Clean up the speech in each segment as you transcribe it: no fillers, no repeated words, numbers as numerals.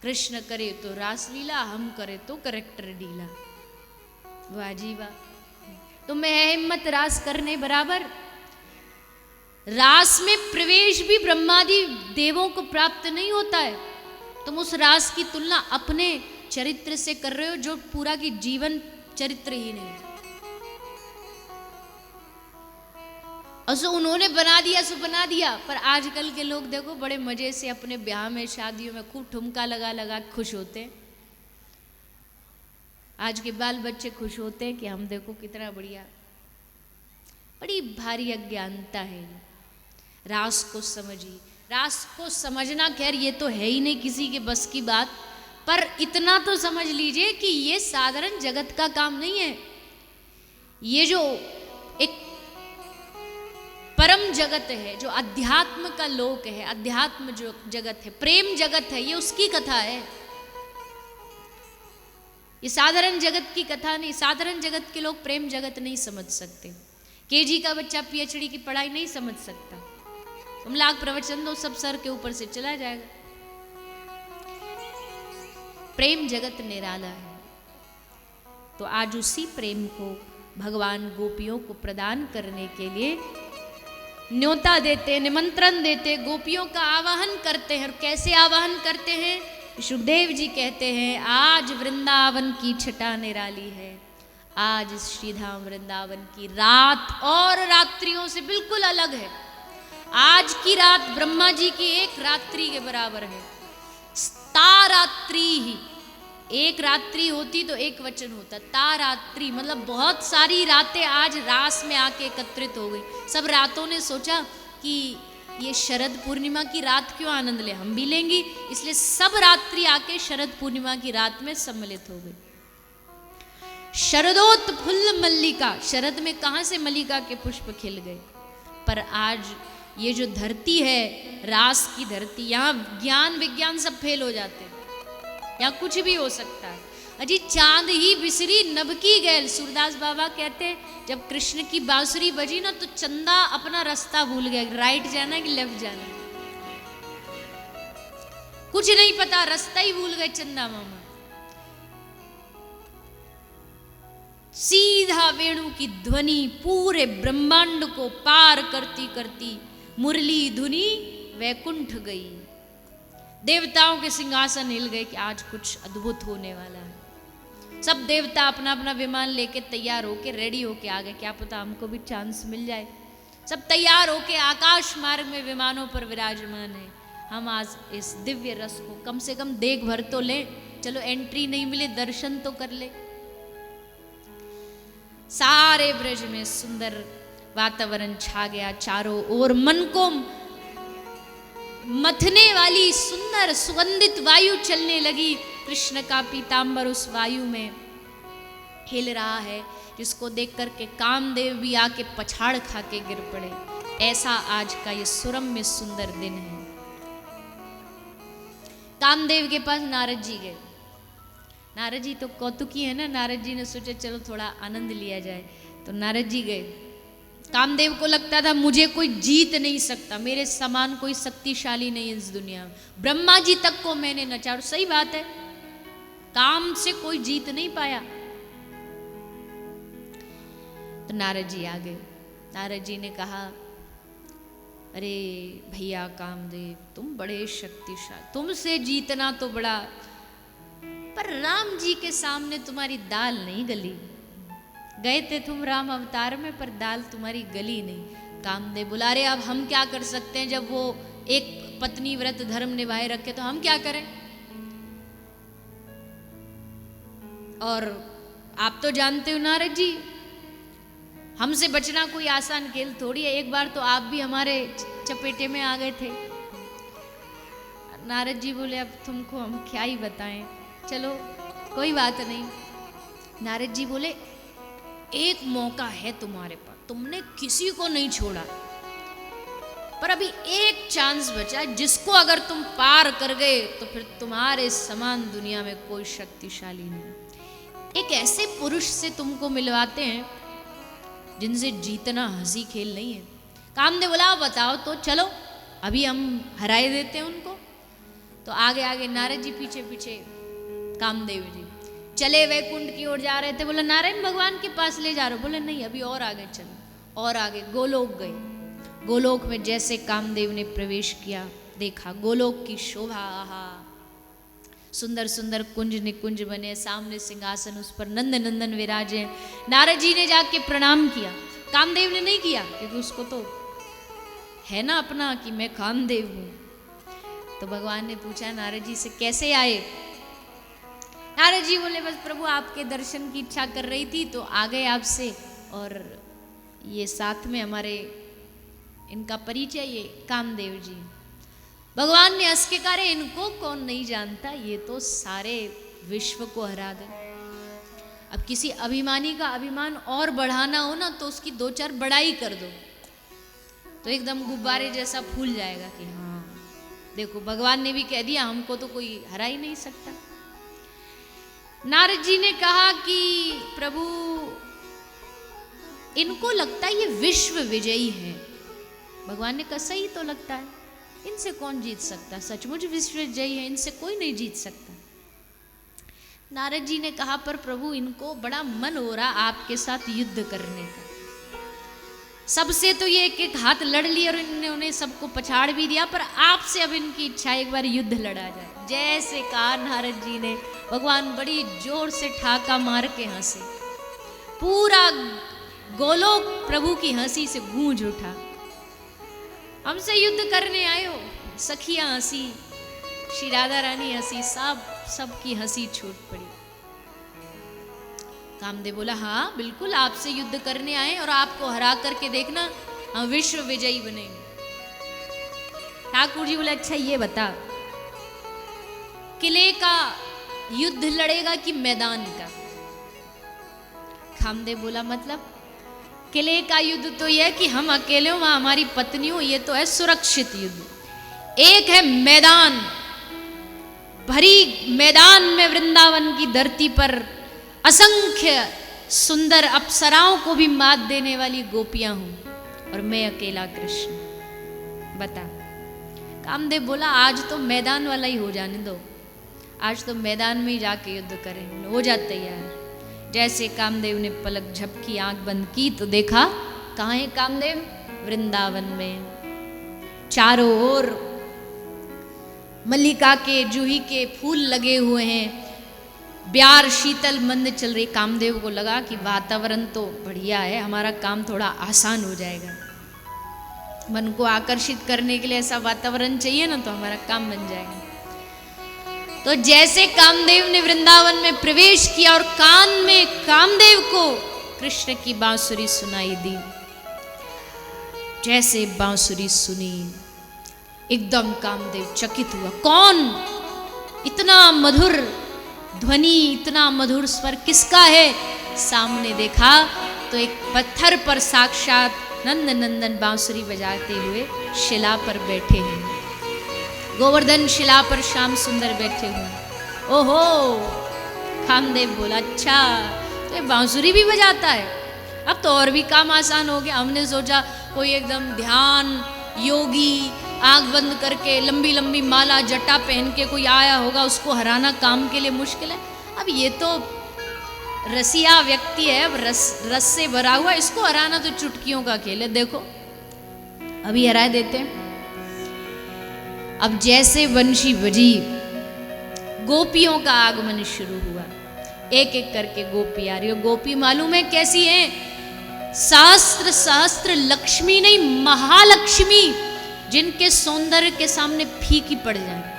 कृष्ण करे तो रासलीला, हम करे तो करेक्टर ढीला। वाह जी वाह। तुम्हें है हिम्मत रास करने बराबर। रास में प्रवेश भी ब्रह्मादि देवों को प्राप्त नहीं होता है। तुम उस रास की तुलना अपने चरित्र से कर रहे हो जो पूरा की जीवन चरित्र ही नहीं। असो उन्होंने बना दिया सो बना दिया। पर आजकल के लोग देखो बड़े मजे से अपने ब्याह में शादियों में खूब ठुमका लगा लगा खुश होते हैं। आज के बाल बच्चे खुश होते हैं कि हम देखो कितना बढ़िया। बड़ी भारी अज्ञानता है। रास को समझिए। रास को समझना खैर ये तो है ही नहीं किसी के बस की बात, पर इतना तो समझ लीजिए कि ये साधारण जगत का काम नहीं है। ये जो एक परम जगत है, जो अध्यात्म का लोक है, अध्यात्म जो जगत है, प्रेम जगत है, ये उसकी कथा है। ये साधारण जगत की कथा नहीं। साधारण जगत के लोग प्रेम जगत नहीं समझ सकते। केजी का बच्चा पीएचडी की पढ़ाई नहीं समझ सकता। तुम लाख प्रवचन दो सब सर के ऊपर से चला जाएगा। प्रेम जगत निराला है। तो आज उसी प्रेम को भगवान गोपियों को प्रदान करने के लिए न्योता देते, निमंत्रण देते, गोपियों का आवाहन करते हैं। और कैसे आवाहन करते हैं? सुखदेव जी कहते हैं, आज वृंदावन की छटा निराली है। आज इस श्रीधाम वृंदावन की रात और रात्रियों से बिल्कुल अलग है। आज की रात ब्रह्मा जी की एक रात्रि के बराबर है। तारात्रि ही, एक रात्रि होती तो एक वचन होता, तारात्रि मतलब बहुत सारी रातें आज रास में आके एकत्रित हो गई। सब रातों ने सोचा कि ये शरद पूर्णिमा की रात क्यों आनंद ले, हम भी लेंगी, इसलिए सब रात्रि आके शरद पूर्णिमा की रात में सम्मिलित हो गई। शरदोत्फुल्ल मल्लिका, शरद में कहाँ से मल्लिका के पुष्प खिल गए। पर आज ये जो धरती है, रास की धरती, यहाँ ज्ञान विज्ञान सब फेल हो जाते हैं। यहाँ कुछ भी हो सकता है। अजी चांद ही बिसरी नभ की गैल, सूरदास बाबा कहते हैं जब कृष्ण की बांसुरी बजी ना तो चंदा अपना रास्ता भूल गया, राइट जाना कि लेफ्ट जाना, कुछ नहीं पता, रास्ता ही भूल गए चंदा मामा। सीधा वेणु की ध्वनि पूरे ब्रह्मांड को पार करती करती मुरली धुनी वैकुंठ गई। देवताओं के सिंहासन हिल गए कि आज कुछ अद्भुत होने वाला है। सब देवता अपना अपना विमान लेके तैयार होके रेडी होके आ गए, क्या पता हमको भी चांस मिल जाए। सब तैयार होके आकाश मार्ग में विमानों पर विराजमान है। हम आज इस दिव्य रस को कम से कम देख भर तो लें, चलो एंट्री नहीं मिले दर्शन तो कर ले। सारे ब्रज में सुंदर वातावरण छा गया, चारों ओर मन को मथने वाली सुंदर सुगंधित वायु चलने लगी। कृष्ण का पीतांबर उस वायु में हिल रहा है, जिसको देख करके कामदेव भी आके पछाड़ खा के गिर पड़े। ऐसा आज का ये सुरम्य सुंदर दिन है। कामदेव के पास नारद जी गए। नारद जी तो कौतुकी है ना, नारद जी ने सोचा चलो थोड़ा आनंद लिया जाए। तो नारद जी गए। कामदेव को लगता था मुझे कोई जीत नहीं सकता, मेरे समान कोई शक्तिशाली नहीं है इस दुनिया में। ब्रह्मा जी तक को मैंने नचा, और सही बात है, काम से कोई जीत नहीं पाया। तो नारद जी आ गए। नारद जी ने कहा, अरे भैया कामदेव, तुम बड़े शक्तिशाली, तुमसे जीतना तो बड़ा, पर राम जी के सामने तुम्हारी दाल नहीं गली। गए थे तुम राम अवतार में, पर दाल तुम्हारी गली नहीं। कामदेव बोला, अरे अब हम क्या कर सकते हैं, जब वो एक पत्नी व्रत धर्म निभाए रखे तो हम क्या करें। और आप तो जानते हो नारद जी, हमसे बचना कोई आसान खेल थोड़ी है। एक बार तो आप भी हमारे चपेटे में आ गए थे। नारद जी बोले, अब तुमको हम क्या ही बताएं, चलो कोई बात नहीं। नारद जी बोले, एक मौका है तुम्हारे पास, तुमने किसी को नहीं छोड़ा, पर अभी एक चांस बचा है, जिसको अगर तुम पार कर गए तो फिर तुम्हारे समान दुनिया में कोई शक्तिशाली नहीं। एक ऐसे पुरुष से तुमको मिलवाते हैं जिनसे जीतना हंसी खेल नहीं है। कामदेव बोला, बताओ तो, चलो अभी हम हराए देते हैं उनको। तो आगे आगे नारद जी, पीछे पीछे कामदेव जी चले वैकुंठ की ओर जा रहे थे। बोला नारायण भगवान के पास ले जा रहे हो? बोले नहीं, अभी और आगे चलो। और आगे गोलोक गए। गोलोक में जैसे कामदेव ने प्रवेश किया, देखा गोलोक की शोभा, आहा, सुंदर सुंदर कुंज निकुंज बने, सामने सिंहासन, उस पर नंद नंदन विराजे। नारद जी ने जाके प्रणाम किया, कामदेव ने नहीं किया, क्योंकि उसको तो है ना अपना कि मैं कामदेव हूं। तो भगवान ने पूछा नारद जी से कैसे आए? नारद जी बोले बस प्रभु आपके दर्शन की इच्छा कर रही थी तो आ गए आपसे, और ये साथ में हमारे इनका परिचय, ये कामदेव जी। भगवान ने हंस के कहा इनको कौन नहीं जानता, ये तो सारे विश्व को हरा दे। अब किसी अभिमानी का अभिमान और बढ़ाना हो ना तो उसकी दो चार बड़ाई कर दो तो एकदम गुब्बारे जैसा फूल जाएगा कि हाँ देखो भगवान ने भी कह दिया हमको तो कोई हरा ही नहीं सकता। नारद जी ने कहा कि प्रभु इनको लगता है ये विश्व विजयी है। भगवान ने कहा सही तो लगता है, इनसे कौन जीत सकता, सचमुच विश्व विजयी है, इनसे कोई नहीं जीत सकता। नारद जी ने कहा पर प्रभु इनको बड़ा मन हो रहा आपके साथ युद्ध करने का। सबसे तो ये एक एक हाथ लड़ लिया और इन्होंने सबको पछाड़ भी दिया, पर आपसे अब इनकी इच्छा एक बार युद्ध लड़ा जाए। जैसे कहा नारद जी ने, भगवान बड़ी जोर से ठाका मार के हंसे। पूरा गोलोक प्रभु की हंसी से गूंज उठा। हमसे युद्ध करने आए हो? सखियां हंसी, श्री राधा रानी हंसी, सबकी हंसी छूट पड़ी। कामदेव बोला हाँ बिल्कुल आपसे युद्ध करने आए और आपको हरा करके देखना हम विश्व विजयी बनेंगे। ठाकुर जी बोले अच्छा ये बता किले का युद्ध लड़ेगा कि मैदान का? कामदेव बोला मतलब किले का युद्ध तो यह कि हम अकेले हो, वहां हमारी पत्नी हो, ये तो है सुरक्षित युद्ध। एक है मैदान, भरी मैदान में वृंदावन की धरती पर असंख्य सुंदर अप्सराओं को भी मात देने वाली गोपियां हूं और मैं अकेला कृष्ण। बता। कामदेव बोला आज तो मैदान वाला ही हो जाने दो, आज तो मैदान में ही जाके युद्ध करें, हो जा तैयार। जैसे कामदेव ने पलक झपकी, आंख बंद की तो देखा कहाँ है कामदेव? वृंदावन में। चारों ओर मल्लिका के, जूही के फूल लगे हुए हैं, ब्यार शीतल मंद चल रही। कामदेव को लगा कि वातावरण तो बढ़िया है, हमारा काम थोड़ा आसान हो जाएगा। मन को आकर्षित करने के लिए ऐसा वातावरण चाहिए ना तो हमारा काम बन जाएगा। तो जैसे कामदेव ने वृंदावन में प्रवेश किया और कान में कामदेव को कृष्ण की बांसुरी सुनाई दी। जैसे बांसुरी सुनी एकदम कामदेव चकित हुआ। कौन? इतना मधुर ध्वनि, इतना मधुर स्वर किसका है? सामने देखा तो एक पत्थर पर साक्षात नंद नंदन बांसुरी बजाते हुए शिला पर बैठे हैं। गोवर्धन शिला पर श्याम सुंदर बैठे हुए। ओहो! कामदेव बोला अच्छा तो ये बांसुरी भी बजाता है, अब तो और भी काम आसान हो गया। हमने सोचा कोई एकदम ध्यान योगी आंख बंद करके लंबी लंबी माला जटा पहन के कोई आया होगा, उसको हराना काम के लिए मुश्किल है। अब ये तो रसिया व्यक्ति है, अब रस से भरा हुआ, इसको हराना तो चुटकियों का खेल है। देखो अभी हरा देते हैं। अब जैसे बंशी बजी गोपियों का आगमन शुरू हुआ। एक एक करके गोपी आ रही हो। गोपी मालूम है कैसी है? सहस्त्र सहस्त्र लक्ष्मी नहीं, महालक्ष्मी, जिनके सौंदर्य के सामने फीकी पड़ जाए।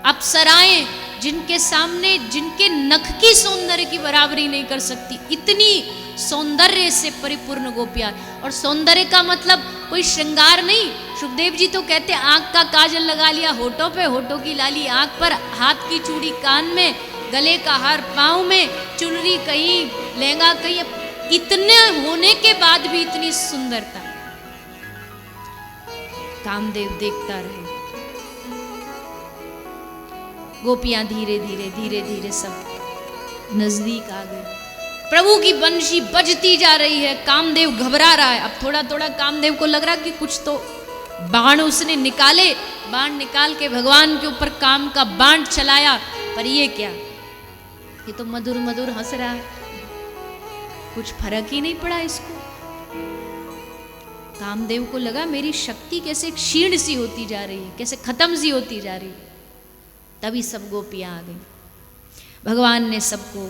अप्सराएं जिनके सामने, जिनके नख की सौंदर्य की बराबरी नहीं कर सकती, इतनी सौंदर्य से परिपूर्ण गोपियां। और सौंदर्य का मतलब कोई श्रृंगार नहीं। सुखदेव जी तो कहते आंख का काजल लगा लिया होठों पे, होठों की लाली आंख पर, हाथ की चूड़ी कान में, गले का हार पांव में, चुनरी कहीं, लहंगा कहीं, इतने होने के बाद भी इतनी सुंदरता। कामदेव देखता रहे। गोपियां धीरे धीरे धीरे धीरे सब नजदीक आ गए। प्रभु की बंशी बजती जा रही है। कामदेव घबरा रहा है। अब थोड़ा थोड़ा कामदेव को लग रहा कि कुछ तो बाण उसने निकाले, बाण निकाल के भगवान के ऊपर काम का बाण चलाया, पर ये क्या, ये तो मधुर मधुर हंस रहा है, कुछ फर्क ही नहीं पड़ा इसको। कामदेव को लगा मेरी शक्ति कैसे क्षीण सी होती जा रही है, कैसे खत्म सी होती जा रही है। तभी सब गोपियां आ गई, भगवान ने सबको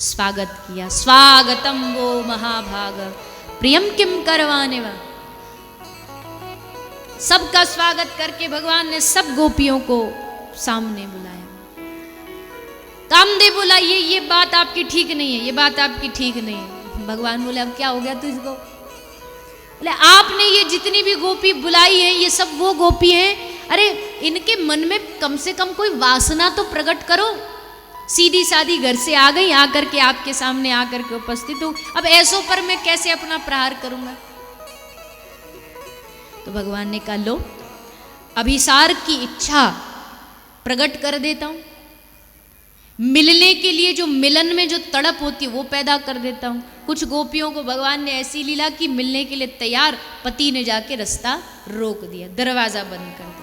स्वागत किया। स्वागतम वो महाभाग प्रियम किम करवाने वा। सबका स्वागत करके भगवान ने सब गोपियों को सामने बुलाया। कामदेव बोला ये बात आपकी ठीक नहीं है, ये बात आपकी ठीक नहीं है। भगवान बोले अब क्या हो गया तुझको? बोले आपने ये जितनी भी गोपी बुलाई है ये सब वो गोपी हैं, अरे इनके मन में कम से कम कोई वासना तो प्रकट करो। सीधी सादी घर से आ गई, आकर के आपके सामने आकर के उपस्थित हूं, अब ऐसों पर मैं कैसे अपना प्रहार करूंगा? तो भगवान ने कहा लो अभिसार की इच्छा प्रकट कर देता हूं, मिलने के लिए जो मिलन में जो तड़प होती है वो पैदा कर देता हूं। कुछ गोपियों को भगवान ने ऐसी लीला कि मिलने के लिए तैयार, पति ने जाके रास्ता रोक दिया, दरवाजा बंद कर दिया।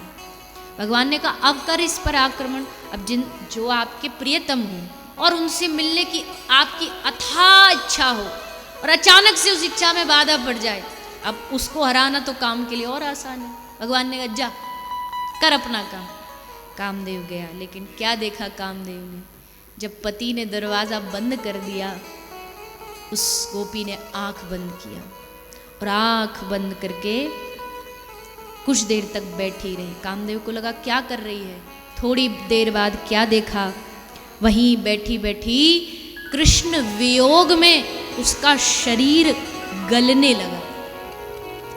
भगवान ने कहा अब कर इस पर आक्रमण। अब जो आपके प्रियतम हो और उनसे मिलने की आपकी अथाह इच्छा हो और अचानक से उस इच्छा में बाधा पड़ जाए, अब उसको हराना तो काम के लिए और आसान है। भगवान ने कहा जा कर अपना काम। कामदेव गया, लेकिन क्या देखा कामदेव ने, जब पति ने दरवाजा बंद कर दिया उस गोपी ने आंख बंद किया और आंख बंद करके कुछ देर तक बैठी रही। कामदेव को लगा क्या कर रही है। थोड़ी देर बाद क्या देखा, वहीं बैठी बैठी कृष्ण वियोग में उसका शरीर गलने लगा,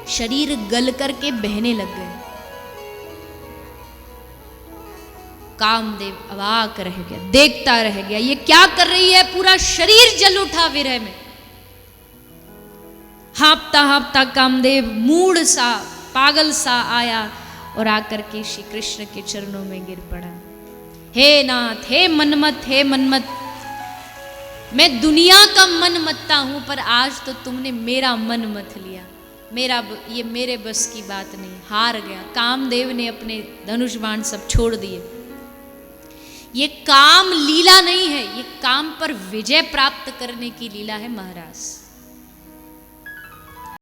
शरीर गल करके बहने लग गए। कामदेव अवाक रह गया, देखता रह गया, ये क्या कर रही है। पूरा शरीर जल उठा विरह में। हाँपता हाँपता कामदेव मूढ़ सा पागल सा आया और आकर के श्री कृष्ण के चरणों में गिर पड़ा। हे नाथ, हे मनमत, हे मनमत, मैं दुनिया का मन मत्ता हूं, पर आज तो तुमने मेरा मन मत लिया। ये मेरे बस की बात नहीं, हार गया। कामदेव ने अपने धनुष बाण सब छोड़ दिए। ये काम लीला नहीं है, ये काम पर विजय प्राप्त करने की लीला है महाराज।